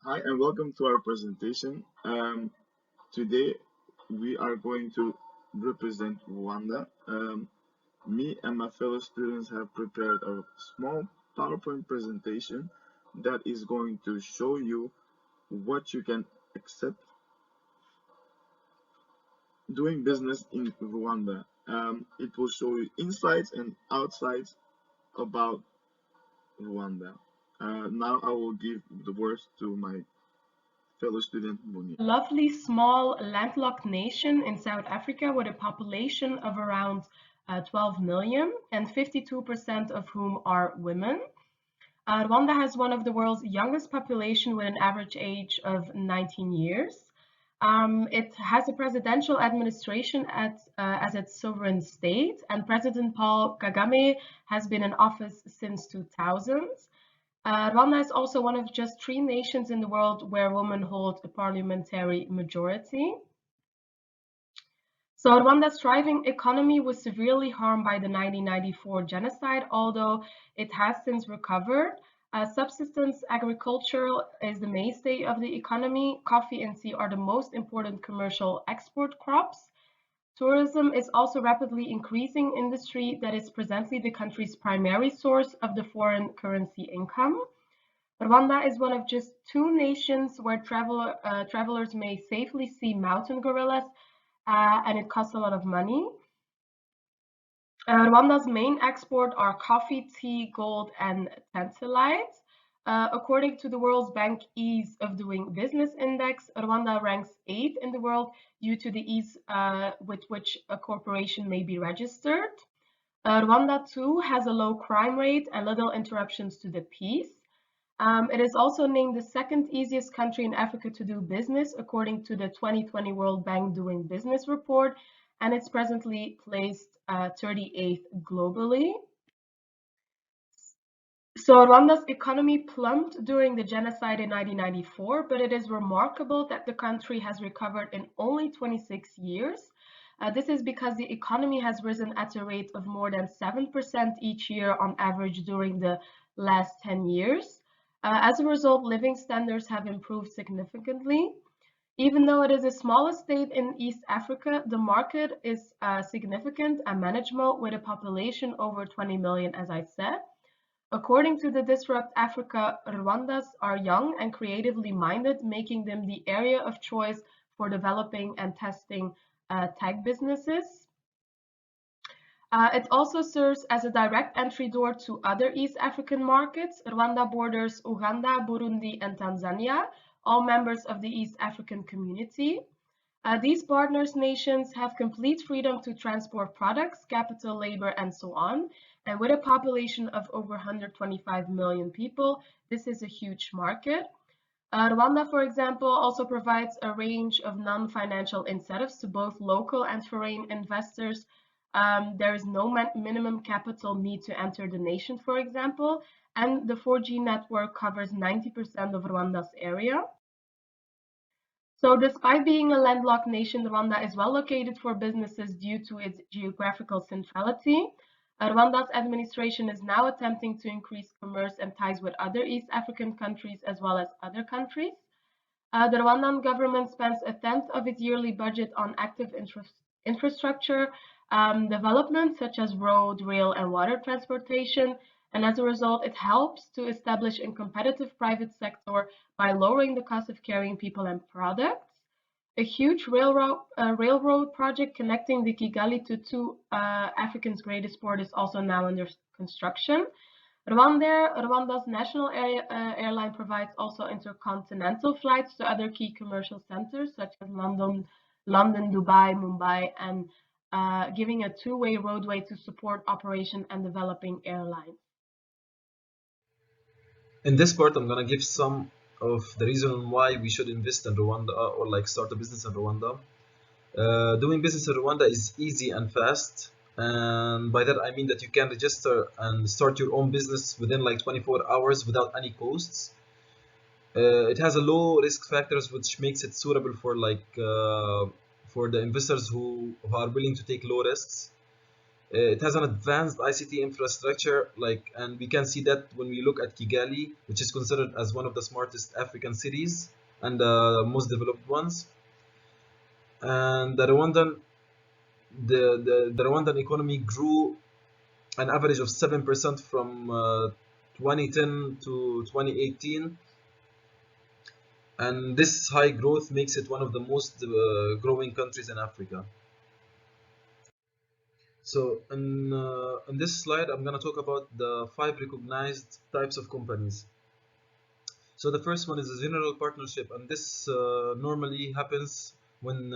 Hi and welcome to our presentation. Today we are going to represent Rwanda. Me and my fellow students have prepared a small PowerPoint presentation that is going to show you what you can accept doing business in Rwanda. It will show you insights and outsides about Rwanda. Now I will give the words to my fellow student Mounia. Lovely small landlocked nation in South Africa with a population of around 12 million and 52% of whom are women. Rwanda has one of the world's youngest population with an average age of 19 years. It has a presidential administration as its sovereign state, and President Paul Kagame has been in office since 2000. Rwanda is also one of just 3 nations in the world where women hold a parliamentary majority. So Rwanda's thriving economy was severely harmed by the 1994 genocide, although it has since recovered. Subsistence agriculture is the mainstay of the economy. Coffee and tea are the most important commercial export crops. Tourism is also rapidly increasing industry that is presently the country's primary source of the foreign currency income. Rwanda is one of just 2 nations where travelers may safely see mountain gorillas, and it costs a lot of money. Rwanda's main export are coffee, tea, gold, and tantalite. According to the World Bank Ease of Doing Business Index, Rwanda ranks 8th in the world due to the ease with which a corporation may be registered. Rwanda, too, has a low crime rate and little interruptions to the peace. It is also named the second easiest country in Africa to do business, according to the 2020 World Bank Doing Business report, and it's presently placed 38th globally. So Rwanda's economy plumped during the genocide in 1994, but it is remarkable that the country has recovered in only 26 years. This is because the economy has risen at a rate of more than 7% each year on average during the last 10 years. As a result, living standards have improved significantly. Even though it is the smallest state in East Africa, the market is significant and manageable with a population over 20 million, as I said. According to the Disrupt Africa, Rwandans are young and creatively minded, making them the area of choice for developing and testing tech businesses. It also serves as a direct entry door to other East African markets. Rwanda borders Uganda, Burundi, and Tanzania, all members of the East African community. These partners nations have complete freedom to transport products, capital, labor, and so on. And with a population of over 125 million people, this is a huge market. Rwanda, for example, also provides a range of non-financial incentives to both local and foreign investors. There is no minimum capital need to enter the nation, for example, and the 4G network covers 90% of Rwanda's area. So despite being a landlocked nation, Rwanda is well located for businesses due to its geographical centrality. Rwanda's administration is now attempting to increase commerce and ties with other East African countries as well as other countries. The Rwandan government spends a tenth of its yearly budget on active infrastructure development, such as road, rail, and water transportation. And as a result, it helps to establish a competitive private sector by lowering the cost of carrying people and products. A huge railroad project connecting the Kigali to two Africa's greatest port is also now under construction. Rwanda's national airline provides also intercontinental flights to other key commercial centers such as London, Dubai, Mumbai, and giving a two-way roadway to support operation and developing airlines. In this part, I'm gonna give some of the reason why we should invest in Rwanda or like start a business in Rwanda. Doing business in Rwanda is easy and fast, and by that I mean that you can register and start your own business within like 24 hours without any costs. It has a low risk factors, which makes it suitable for like for the investors who are willing to take low risks. It has an advanced ICT infrastructure, and we can see that when we look at Kigali, which is considered as one of the smartest African cities and the most developed ones. And the Rwandan economy grew an average of 7% from 2010 to 2018, and this high growth makes it one of the most growing countries in Africa. So in this slide, I'm going to talk about the 5 recognized types of companies. So the first one is a general partnership, and this normally happens when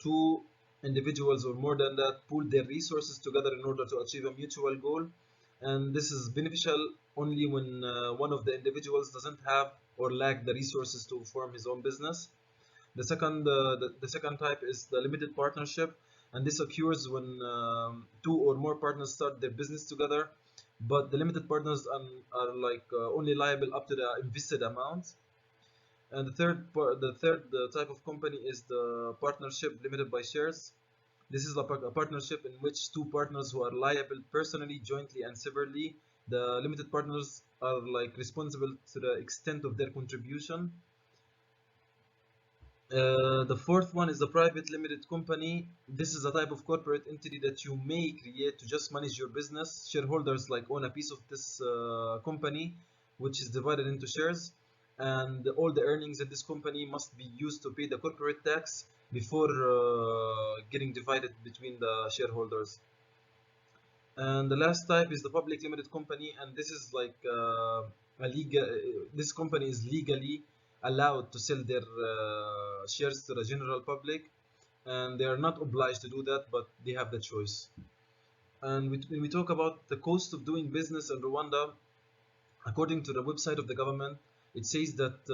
two individuals or more than that pool their resources together in order to achieve a mutual goal. And this is beneficial only when one of the individuals doesn't have or lack the resources to form his own business. The second type is the limited partnership, and this occurs when two or more partners start their business together, but the limited partners are only liable up to the invested amount. And the third type of company is the partnership limited by shares. This is a partnership in which two partners who are liable personally, jointly, and severally. The limited partners are responsible to the extent of their contribution. The fourth one is the private limited company. This is a type of corporate entity that you may create to just manage your business. Shareholders own a piece of this company, which is divided into shares, and all the earnings in this company must be used to pay the corporate tax before getting divided between the shareholders. And the last type is the public limited company, and this is this company is legally allowed to sell their shares to the general public, and they are not obliged to do that, but they have the choice. And when we talk about the cost of doing business in Rwanda, according to the website of the government, it says that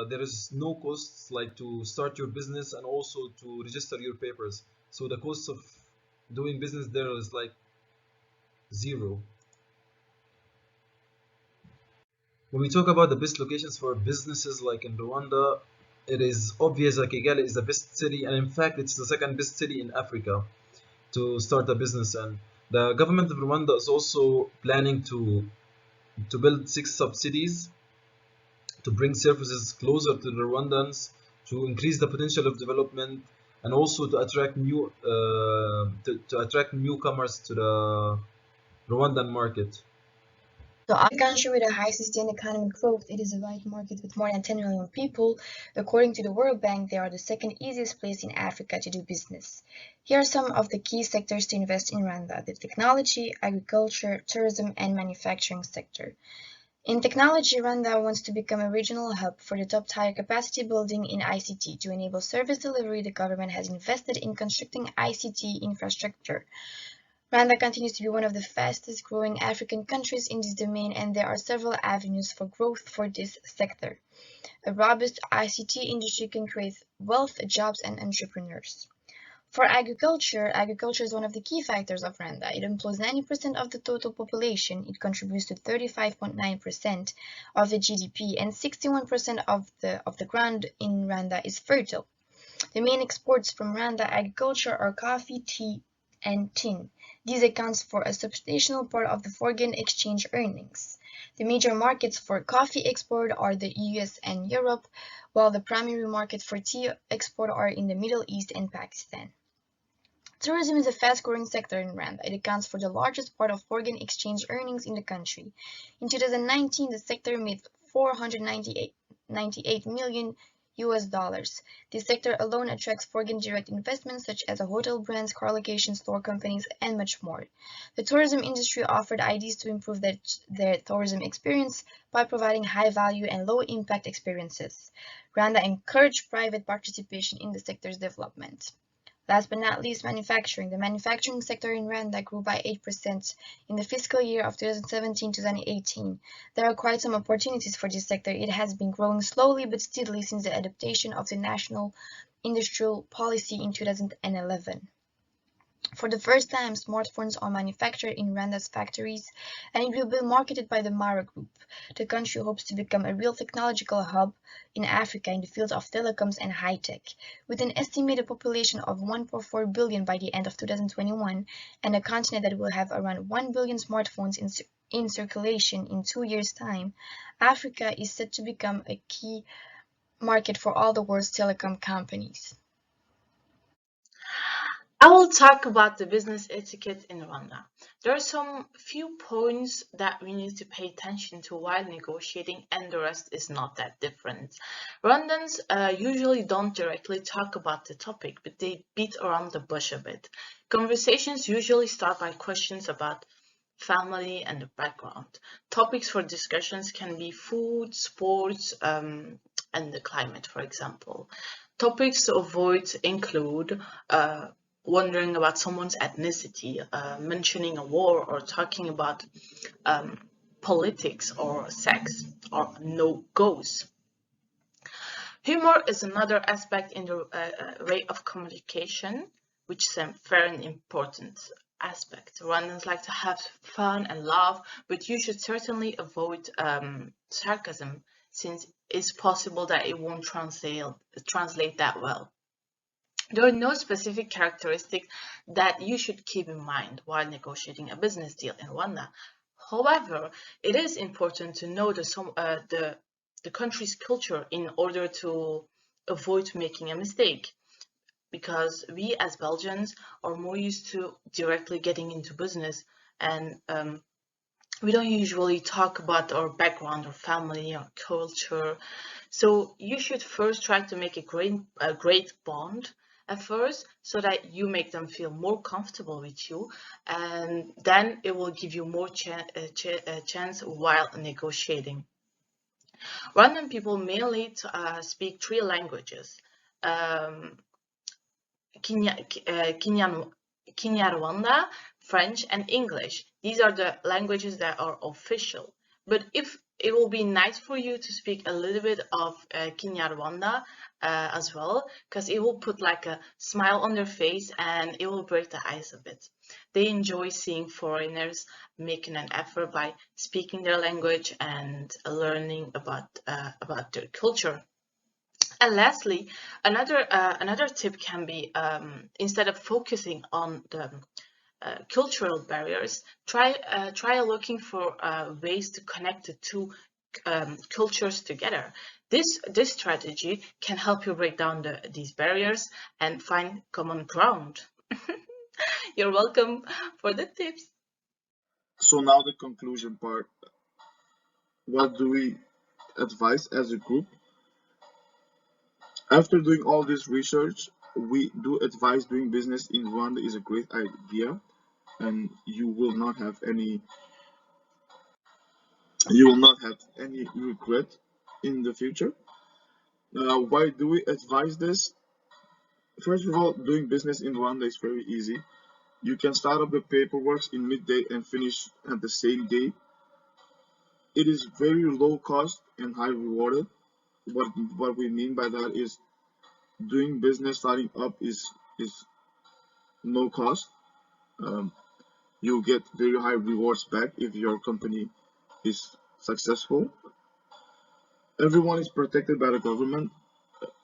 there is no costs to start your business and also to register your papers. So the cost of doing business there is zero. When we talk about the best locations for businesses in Rwanda, it is obvious that Kigali is the best city, and in fact it's the second best city in Africa to start a business in. The government of Rwanda is also planning to build 6 sub-cities to bring services closer to the Rwandans, to increase the potential of development, and also to attract to attract newcomers to the Rwandan market. So, as a country with a high sustained economic growth, it is a wide market with more than 10 million people. According to the World Bank, they are the second easiest place in Africa to do business. Here are some of the key sectors to invest in Rwanda: the technology, agriculture, tourism, and manufacturing sector. In technology, Rwanda wants to become a regional hub for the top-tier capacity building in ICT. To enable service delivery, the government has invested in constructing ICT infrastructure. Rwanda continues to be one of the fastest growing African countries in this domain, and there are several avenues for growth for this sector. A robust ICT industry can create wealth, jobs, and entrepreneurs. For agriculture, agriculture is one of the key factors of Rwanda. It employs 90% of the total population, it contributes to 35.9% of the GDP, and 61% of the ground in Rwanda is fertile. The main exports from Rwanda agriculture are coffee, tea, and tin. This accounts for a substantial part of the foreign exchange earnings. The major markets for coffee export are the US and Europe, while the primary market for tea export are in the Middle East and Pakistan. Tourism is a fast-growing sector in Rwanda. It accounts for the largest part of foreign exchange earnings in the country. In 2019, the sector made $498 million. This sector alone attracts foreign direct investments such as hotel brands, car locations, store companies, and much more. The tourism industry offered ideas to improve their tourism experience by providing high-value and low-impact experiences. Rwanda encouraged private participation in the sector's development. Last but not least, manufacturing. The manufacturing sector in Rwanda grew by 8% in the fiscal year of 2017-2018. There are quite some opportunities for this sector. It has been growing slowly but steadily since the adoption of the National Industrial Policy in 2011. For the first time, smartphones are manufactured in Rwanda's factories, and it will be marketed by the Mara Group. The country hopes to become a real technological hub in Africa in the field of telecoms and high-tech. With an estimated population of 1.4 billion by the end of 2021, and a continent that will have around 1 billion smartphones in circulation in 2 years' time, Africa is set to become a key market for all the world's telecom companies. I will talk about the business etiquette in Rwanda. There are some few points that we need to pay attention to while negotiating, and the rest is not that different. Rwandans usually don't directly talk about the topic, but they beat around the bush a bit. Conversations usually start by questions about family and the background. Topics for discussions can be food, sports, and the climate, for example. Topics to avoid include wondering about someone's ethnicity, mentioning a war, or talking about politics or sex, or no-goes. Humor is another aspect in the way of communication, which is a very important aspect. Rwandans like to have fun and laugh, but you should certainly avoid sarcasm, since it's possible that it won't translate that well. There are no specific characteristics that you should keep in mind while negotiating a business deal in Rwanda. However, it is important to know the country's culture in order to avoid making a mistake, because we as Belgians are more used to directly getting into business, and we don't usually talk about our background or family or culture. So you should first try to make a great bond at first, so that you make them feel more comfortable with you, and then it will give you more chance while negotiating. Rwandan people mainly speak three languages: um, Kinyarwanda, French, and English. These are the languages that are official. But if it will be nice for you to speak a little bit of Kinyarwanda as well, because it will put like a smile on their face and it will break the ice a bit. They enjoy seeing foreigners making an effort by speaking their language and learning about their culture. And lastly, another tip can be, instead of focusing on the cultural barriers, try looking for ways to connect the two cultures together. This strategy can help you break down these barriers and find common ground. You're welcome for the tips. So now the conclusion part. What do we advise as a group? After doing all this research, we do advise doing business in Rwanda is a great idea, and you will not have any regret in the future. Why do we advise this? First of all, doing business in Rwanda is very easy. You can start up the paperwork in midday and finish at the same day. It is very low cost and high rewarded. What we mean by that is doing business starting up is no cost. Um, you get very high rewards back if your company is successful. Everyone is protected by the government.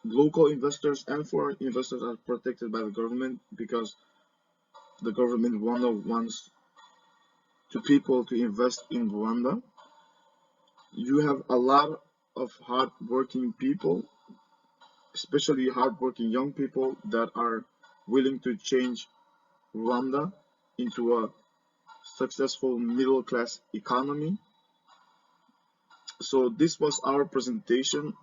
Local investors and foreign investors are protected by the government because the government Rwanda wants to people to invest in Rwanda. You have a lot of hardworking people, especially hardworking young people that are willing to change Rwanda into a successful middle class economy. So this was our presentation.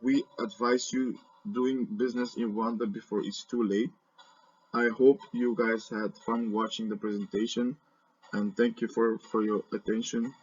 We advise you doing business in Rwanda before it's too late. I hope you guys had fun watching the presentation, and thank you for your attention.